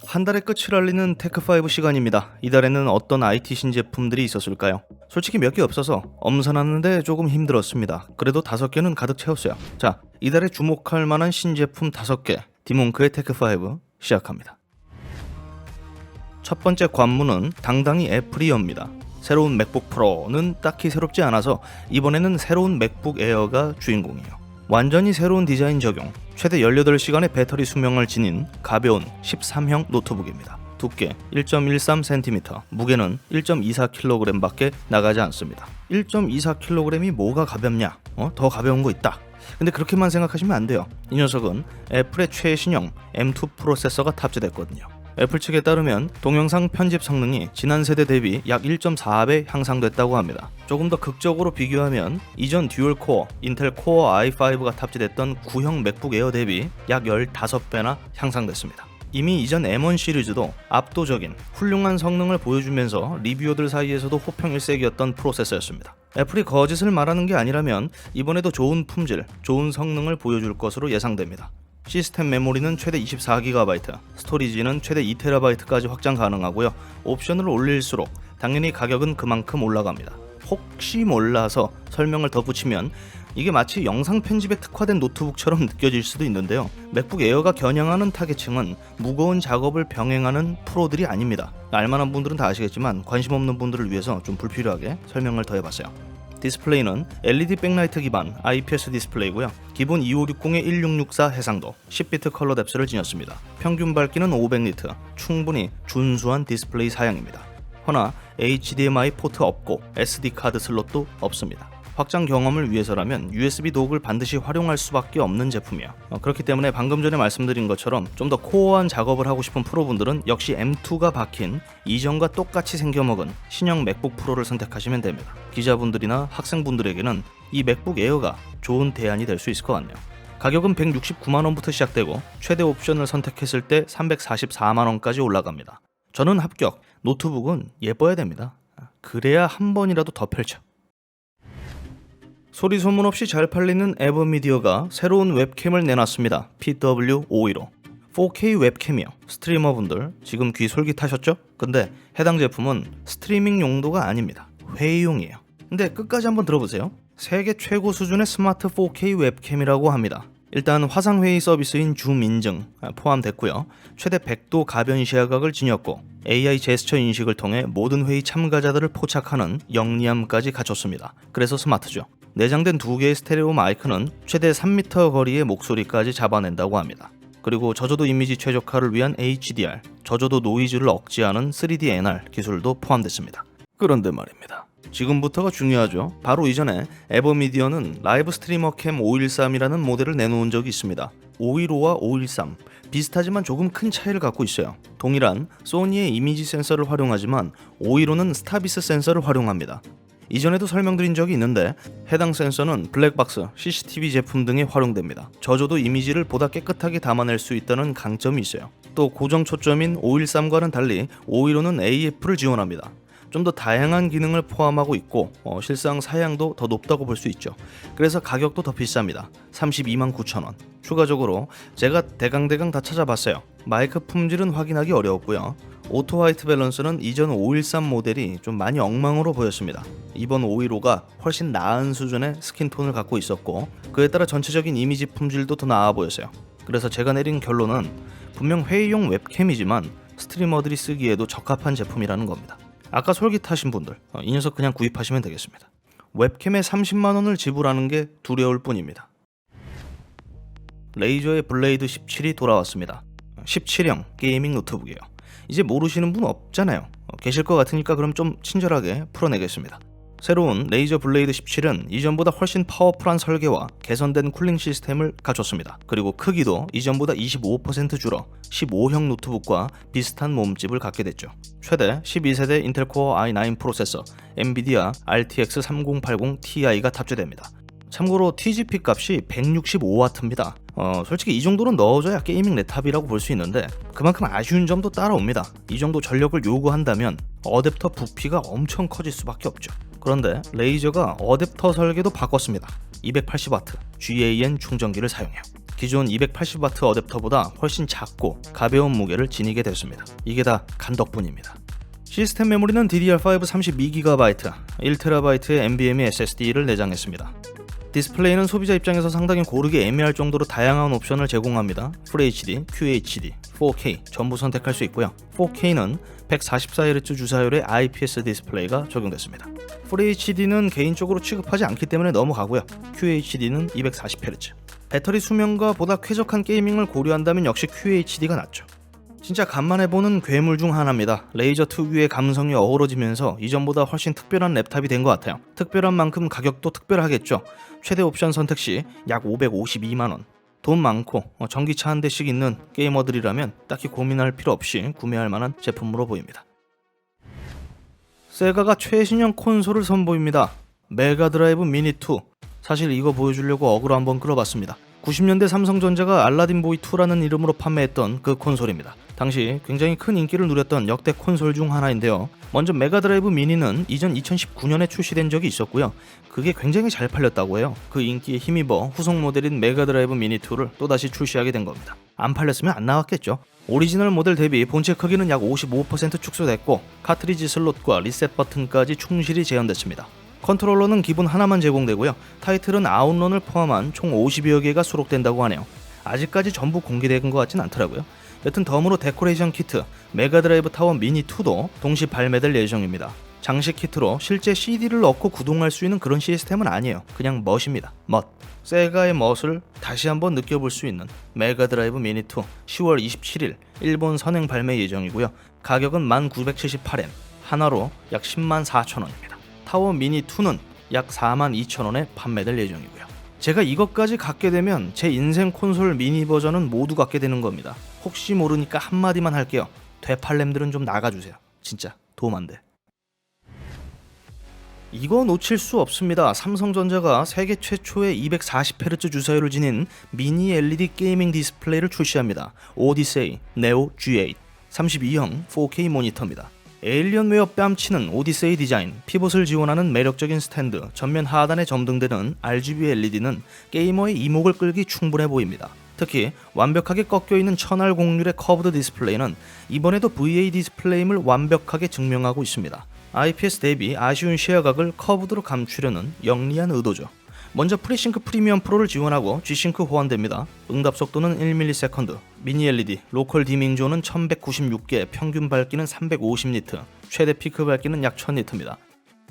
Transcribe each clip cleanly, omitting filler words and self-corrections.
한 달의 끝을 알리는 테크5 시간입니다. 이달에는 어떤 IT 신제품들이 있었을까요? 솔직히 몇 개 없어서 엄선하는데 조금 힘들었습니다. 그래도 5개는 가득 채웠어요. 자, 이달에 주목할 만한 신제품 5개, 디몽크의 테크5 시작합니다. 첫 번째 관문은 당당히 애플이 엽니다. 새로운 맥북 프로는 딱히 새롭지 않아서 이번에는 새로운 맥북 에어가 주인공이에요. 완전히 새로운 디자인 적용, 최대 18시간의 배터리 수명을 지닌 가벼운 13형 노트북입니다. 두께 1.13cm, 무게는 1.24kg 밖에 나가지 않습니다. 1.24kg이 뭐가 가볍냐? 더 가벼운 거 있다. 근데 그렇게만 생각하시면 안 돼요. 이 녀석은 애플의 최신형 M2 프로세서가 탑재됐거든요. 애플 측에 따르면 동영상 편집 성능이 지난 세대 대비 약 1.4배 향상됐다고 합니다. 조금 더 극적으로 비교하면 이전 듀얼코어 인텔 코어 i5가 탑재됐던 구형 맥북 에어 대비 약 15배나 향상됐습니다. 이미 이전 M1 시리즈도 압도적인 훌륭한 성능을 보여주면서 리뷰어들 사이에서도 호평일색이었던 프로세서였습니다. 애플이 거짓을 말하는 게 아니라면 이번에도 좋은 품질, 좋은 성능을 보여줄 것으로 예상됩니다. 시스템 메모리는 최대 24GB, 스토리지는 최대 2TB까지 확장 가능하고요. 옵션을 올릴수록 당연히 가격은 그만큼 올라갑니다. 혹시 몰라서 설명을 덧붙이면 이게 마치 영상 편집에 특화된 노트북처럼 느껴질 수도 있는데요. 맥북 에어가 겨냥하는 타겟층은 무거운 작업을 병행하는 프로들이 아닙니다. 알만한 분들은 다 아시겠지만 관심 없는 분들을 위해서 좀 불필요하게 설명을 더해봤어요. 디스플레이는 LED 백라이트 기반 IPS 디스플레이고요. 기본 2560에 1664 해상도, 10비트 컬러 뎁스를 지녔습니다. 평균 밝기는 500니트, 충분히 준수한 디스플레이 사양입니다. 허나 HDMI 포트 없고 SD 카드 슬롯도 없습니다. 확장 경험을 위해서라면 USB 도구를 반드시 활용할 수밖에 없는 제품이에요. 그렇기 때문에 방금 전에 말씀드린 것처럼 좀 더 코어한 작업을 하고 싶은 프로분들은 역시 M2가 박힌 이전과 똑같이 생겨먹은 신형 맥북 프로를 선택하시면 됩니다. 기자분들이나 학생분들에게는 이 맥북 에어가 좋은 대안이 될 수 있을 것 같네요. 가격은 169만원부터 시작되고 최대 옵션을 선택했을 때 344만원까지 올라갑니다. 저는 합격. 노트북은 예뻐야 됩니다. 그래야 한 번이라도 더 펼쳐. 소리 소문 없이 잘 팔리는 에버미디어가 새로운 웹캠을 내놨습니다. PW515 4K 웹캠이요. 스트리머분들 지금 귀 솔깃하셨죠? 근데 해당 제품은 스트리밍 용도가 아닙니다. 회의용이에요. 근데 끝까지 한번 들어보세요. 세계 최고 수준의 스마트 4K 웹캠이라고 합니다. 일단 화상회의 서비스인 줌 인증 포함됐고요. 최대 100도 가변 시야각을 지녔고 AI 제스처 인식을 통해 모든 회의 참가자들을 포착하는 영리함까지 갖췄습니다. 그래서 스마트죠. 내장된 2개의 스테레오 마이크는 최대 3m 거리의 목소리까지 잡아낸다고 합니다. 그리고 저조도 이미지 최적화를 위한 HDR, 저조도 노이즈를 억제하는 3D NR 기술도 포함됐습니다. 그런데 말입니다. 지금부터가 중요하죠. 바로 이전에 에버미디어는 라이브 스트리머 캠 513이라는 모델을 내놓은 적이 있습니다. 515와 513 비슷하지만 조금 큰 차이를 갖고 있어요. 동일한 소니의 이미지 센서를 활용하지만 515는 스타비스 센서를 활용합니다. 이전에도 설명드린 적이 있는데 해당 센서는 블랙박스, CCTV 제품 등에 활용됩니다. 저조도 이미지를 보다 깨끗하게 담아낼 수 있다는 강점이 있어요. 또 고정 초점인 513과는 달리 515는 AF를 지원합니다. 좀 더 다양한 기능을 포함하고 있고 실상 사양도 더 높다고 볼 수 있죠. 그래서 가격도 더 비쌉니다. 329,000원. 추가적으로 제가 대강대강 다 찾아봤어요. 마이크 품질은 확인하기 어려웠고요. 오토 화이트 밸런스는 이전 513 모델이 좀 많이 엉망으로 보였습니다. 이번 515가 훨씬 나은 수준의 스킨톤을 갖고 있었고 그에 따라 전체적인 이미지 품질도 더 나아 보였어요. 그래서 제가 내린 결론은 분명 회의용 웹캠이지만 스트리머들이 쓰기에도 적합한 제품이라는 겁니다. 아까 솔깃하신 분들 이 녀석 그냥 구입하시면 되겠습니다. 웹캠에 30만원을 지불하는 게 두려울 뿐입니다. 레이저의 블레이드 17이 돌아왔습니다. 17형 게이밍 노트북이에요. 이제 모르시는 분 없잖아요. 계실 것 같으니까 그럼 좀 친절하게 풀어내겠습니다. 새로운 레이저 블레이드 17은 이전보다 훨씬 파워풀한 설계와 개선된 쿨링 시스템을 갖췄습니다. 그리고 크기도 이전보다 25% 줄어 15형 노트북과 비슷한 몸집을 갖게 됐죠. 최대 12세대 인텔 코어 i9 프로세서, 엔비디아 RTX 3080 Ti가 탑재됩니다. 참고로 TGP 값이 165W입니다. 솔직히 이 정도는 넣어줘야 게이밍 랩탑이라고 볼 수 있는데 그만큼 아쉬운 점도 따라옵니다. 이 정도 전력을 요구한다면 어댑터 부피가 엄청 커질 수밖에 없죠. 그런데 레이저가 어댑터 설계도 바꿨습니다. 280W GAN 충전기를 사용해요. 기존 280W 어댑터보다 훨씬 작고 가벼운 무게를 지니게 됐습니다. 이게 다 간 덕분입니다. 시스템 메모리는 DDR5 32GB, 1TB의 NVMe SSD를 내장했습니다. 디스플레이는 소비자 입장에서 상당히 고르기 애매할 정도로 다양한 옵션을 제공합니다. FHD, QHD, 4K 전부 선택할 수 있고요. 4K는 144Hz 주사율의 IPS 디스플레이가 적용됐습니다. FHD는 개인적으로 취급하지 않기 때문에 넘어가고요. QHD는 240Hz. 배터리 수명과 보다 쾌적한 게이밍을 고려한다면 역시 QHD가 낫죠. 진짜 간만에 보는 괴물 중 하나입니다. 레이저 특유의 감성이 어우러지면서 이전보다 훨씬 특별한 랩탑이 된 것 같아요. 특별한 만큼 가격도 특별하겠죠. 최대 옵션 선택 시 약 552만원. 돈 많고 전기차 한 대씩 있는 게이머들이라면 딱히 고민할 필요 없이 구매할 만한 제품으로 보입니다. 세가가 최신형 콘솔을 선보입니다. 메가드라이브 미니2. 사실 이거 보여주려고 어그로 한번 끌어봤습니다. 90년대 삼성전자가 알라딘보이2라는 이름으로 판매했던 그 콘솔입니다. 당시 굉장히 큰 인기를 누렸던 역대 콘솔 중 하나인데요. 먼저 메가드라이브 미니는 이전 2019년에 출시된 적이 있었고요. 그게 굉장히 잘 팔렸다고 해요. 그 인기에 힘입어 후속 모델인 메가드라이브 미니2를 또다시 출시하게 된 겁니다. 안 팔렸으면 안 나왔겠죠. 오리지널 모델 대비 본체 크기는 약 55% 축소됐고 카트리지 슬롯과 리셋 버튼까지 충실히 재현됐습니다. 컨트롤러는 기본 하나만 제공되고요. 타이틀은 아웃런을 포함한 총 50여 개가 수록된다고 하네요. 아직까지 전부 공개된 것 같진 않더라고요. 여튼 덤으로 데코레이션 키트, 메가드라이브 타워 미니2도 동시 발매될 예정입니다. 장식 키트로 실제 CD를 넣고 구동할 수 있는 그런 시스템은 아니에요. 그냥 멋입니다. 멋. 세가의 멋을 다시 한번 느껴볼 수 있는 메가드라이브 미니2 10월 27일 일본 선행 발매 예정이고요. 가격은 1978엔, 하나로 약 104,000원입니다. 타워 미니2는 약 42,000원에 판매될 예정이고요. 제가 이것까지 갖게 되면 제 인생 콘솔 미니 버전은 모두 갖게 되는 겁니다. 혹시 모르니까 한마디만 할게요. 되팔렘들은 좀 나가주세요. 진짜 도움 안 돼. 이거 놓칠 수 없습니다. 삼성전자가 세계 최초의 240Hz 주사율을 지닌 미니 LED 게이밍 디스플레이를 출시합니다. 오디세이 네오 G8 32형 4K 모니터입니다. 에일리언웨어 뺨치는 오디세이 디자인, 피봇을 지원하는 매력적인 스탠드, 전면 하단에 점등되는 RGB LED는 게이머의 이목을 끌기 충분해 보입니다. 특히 완벽하게 꺾여있는 천알 곡률의 커브드 디스플레이는 이번에도 VA 디스플레이임을 완벽하게 증명하고 있습니다. IPS 대비 아쉬운 시야각을 커브드로 감추려는 영리한 의도죠. 먼저 프리싱크 프리미엄 프로를 지원하고 G싱크 호환됩니다. 응답 속도는 1ms, 미니 LED, 로컬 디밍 존은 1196개, 평균 밝기는 350니트, 최대 피크 밝기는 약 1000니트입니다.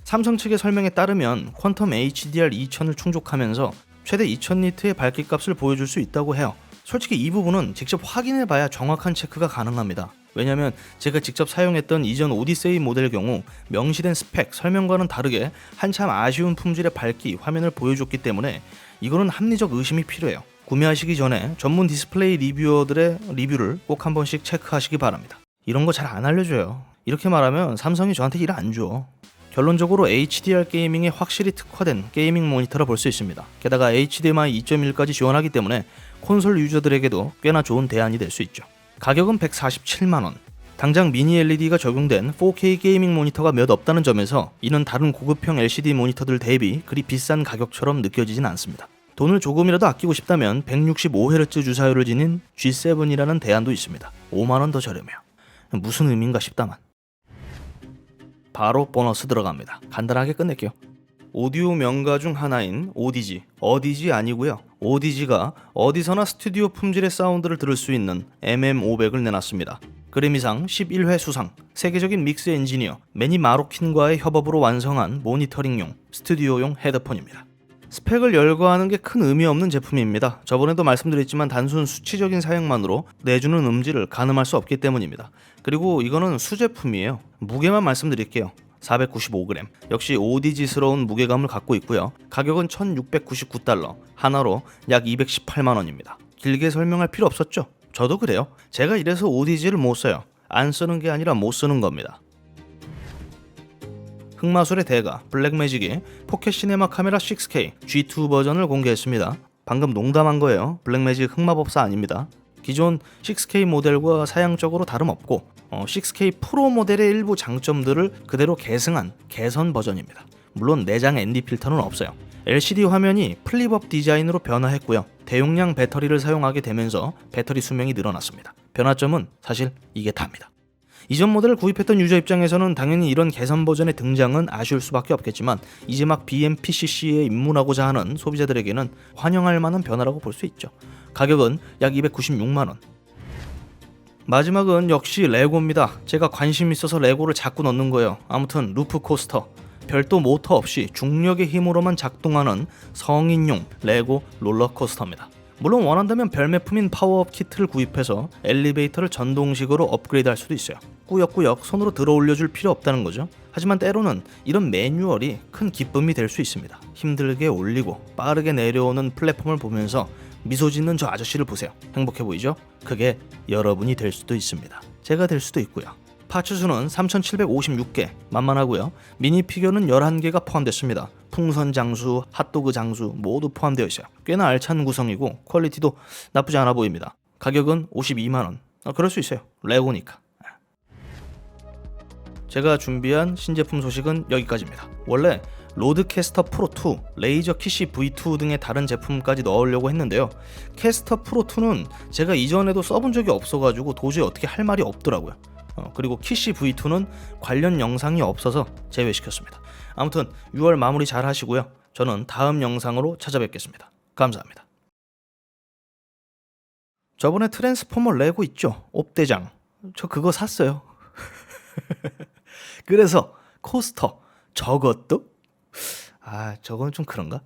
삼성 측의 설명에 따르면 퀀텀 HDR 2000을 충족하면서 최대 2000니트의 밝기 값을 보여줄 수 있다고 해요. 솔직히 이 부분은 직접 확인해봐야 정확한 체크가 가능합니다. 왜냐면 제가 직접 사용했던 이전 오디세이 모델 경우 명시된 스펙, 설명과는 다르게 한참 아쉬운 품질의 밝기, 화면을 보여줬기 때문에 이거는 합리적 의심이 필요해요. 구매하시기 전에 전문 디스플레이 리뷰어들의 리뷰를 꼭 한 번씩 체크하시기 바랍니다. 이런 거 잘 안 알려줘요. 이렇게 말하면 삼성이 저한테 일 안 줘. 결론적으로 HDR 게이밍에 확실히 특화된 게이밍 모니터라 볼 수 있습니다. 게다가 HDMI 2.1까지 지원하기 때문에 콘솔 유저들에게도 꽤나 좋은 대안이 될 수 있죠. 가격은 147만원. 당장 미니 LED가 적용된 4K 게이밍 모니터가 몇 없다는 점에서 이는 다른 고급형 LCD 모니터들 대비 그리 비싼 가격처럼 느껴지진 않습니다. 돈을 조금이라도 아끼고 싶다면 165Hz 주사율을 지닌 G7이라는 대안도 있습니다. 5만원 더 저렴해요. 무슨 의미인가 싶다만. 바로 보너스 들어갑니다. 간단하게 끝낼게요. 오디오 명가 중 하나인 오디지, 어디지 아니고요. 오디지가 어디서나 스튜디오 품질의 사운드를 들을 수 있는 MM500을 내놨습니다. 그래미상 11회 수상, 세계적인 믹스 엔지니어 매니 마로킨과의 협업으로 완성한 모니터링용, 스튜디오용 헤드폰입니다. 스펙을 열거하는 게 큰 의미 없는 제품입니다. 저번에도 말씀드렸지만 단순 수치적인 사양만으로 내주는 음질을 가늠할 수 없기 때문입니다. 그리고 이거는 수제품이에요. 무게만 말씀드릴게요. 495g. 역시 오디지스러운 무게감을 갖고 있고요. 가격은 1699달러, 하나로 약 218만원입니다. 길게 설명할 필요 없었죠? 저도 그래요. 제가 이래서 오디지를 못 써요. 안 쓰는 게 아니라 못 쓰는 겁니다. 흑마술의 대가 블랙매직이 포켓 시네마 카메라 6K G2 버전을 공개했습니다. 방금 농담한 거예요. 블랙매직 흑마법사 아닙니다. 기존 6K 모델과 사양적으로 다름없고 6K 프로 모델의 일부 장점들을 그대로 계승한 개선 버전입니다. 물론 내장 ND 필터는 없어요. LCD 화면이 플립업 디자인으로 변화했고요. 대용량 배터리를 사용하게 되면서 배터리 수명이 늘어났습니다. 변화점은 사실 이게 다입니다. 이전 모델을 구입했던 유저 입장에서는 당연히 이런 개선 버전의 등장은 아쉬울 수밖에 없겠지만 이제 막 BMPCC에 입문하고자 하는 소비자들에게는 환영할 만한 변화라고 볼 수 있죠. 가격은 약 296만원. 마지막은 역시 레고입니다. 제가 관심 있어서 레고를 자꾸 넣는 거예요. 아무튼 루프 코스터. 별도 모터 없이 중력의 힘으로만 작동하는 성인용 레고 롤러코스터입니다. 물론 원한다면 별매품인 파워업 키트를 구입해서 엘리베이터를 전동식으로 업그레이드할 수도 있어요. 꾸역꾸역 손으로 들어 올려줄 필요 없다는 거죠. 하지만 때로는 이런 매뉴얼이 큰 기쁨이 될 수 있습니다. 힘들게 올리고 빠르게 내려오는 플랫폼을 보면서 미소 짓는 저 아저씨를 보세요. 행복해 보이죠? 그게 여러분이 될 수도 있습니다. 제가 될 수도 있고요. 파츠 수는 3,756개, 만만하고요. 미니 피규어는 11개가 포함됐습니다. 풍선 장수, 핫도그 장수 모두 포함되어 있어요. 꽤나 알찬 구성이고 퀄리티도 나쁘지 않아 보입니다. 가격은 52만원. 그럴 수 있어요. 레고니까. 제가 준비한 신제품 소식은 여기까지입니다. 원래 로드캐스터 프로2, 레이저 키시 V2 등의 다른 제품까지 넣으려고 했는데요. 캐스터 프로2는 제가 이전에도 써본 적이 없어가지고 도저히 어떻게 할 말이 없더라고요. 그리고 키시 V2는 관련 영상이 없어서 제외시켰습니다. 아무튼 6월 마무리 잘 하시고요. 저는 다음 영상으로 찾아뵙겠습니다. 감사합니다. 저번에 트랜스포머 레고 있죠? 옵대장. 저 그거 샀어요. 그래서 코스터 저것도? 저건 좀 그런가?